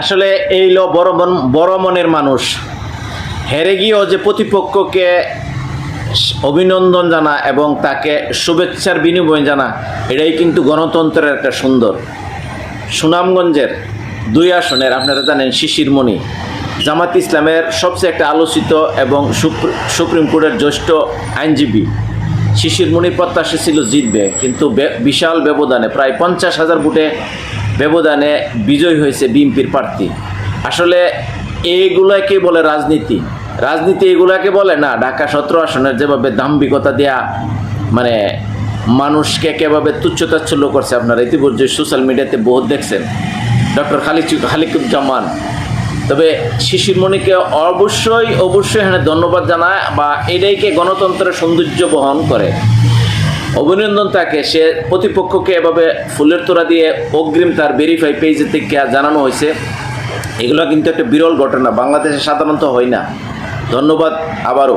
আসলে এই লো বড় মনের মানুষ হেরে গিয়েও যে প্রতিপক্ষকে অভিনন্দন জানা এবং তাকে শুভেচ্ছার বিনিময় জানা, এটাই কিন্তু গণতন্ত্রের একটা সুন্দর। সুনামগঞ্জের 2 আসনের আপনারা জানেন শিশিরমণি জামাত ইসলামের সবচেয়ে একটা আলোচিত এবং সুপ্রিম কোর্টের জ্যেষ্ঠ আইনজীবী। শিশিরমণির প্রত্যাশা ছিল জিতবে, কিন্তু বিশাল ব্যবধানে প্রায় 50,000 ভোটে ব্যবধানে বিজয় হয়েছে বিএনপির প্রার্থী। আসলে এইগুলাকে বলে রাজনীতি? রাজনীতি এগুলাকে বলে না। ঢাকা 17 আসনের যেভাবে দাম্ভিকতা দেয়া, মানে মানুষকে একেভাবে তুচ্ছতাচ্ছল্য করছে, আপনারা ইতিপূর্বে সোশ্যাল মিডিয়াতে বহুত দেখছেন। ডক্টর খালিকুজ্জামান, তবে শিশিরমণিকে অবশ্যই এখানে ধন্যবাদ জানায়, বা এটাইকে গণতন্ত্রের সৌন্দর্য বহন করে। অভিনন্দন তাকে, সে প্রতিপক্ষকে এভাবে ফুলের তোড়া দিয়ে অগ্রিম তার ভেরিফাই পেজে থেকে জানানো হয়েছে। এগুলো কিন্তু একটা বিরল ঘটনা, বাংলাদেশে সাধারণত হয় না। ধন্যবাদ আবারও।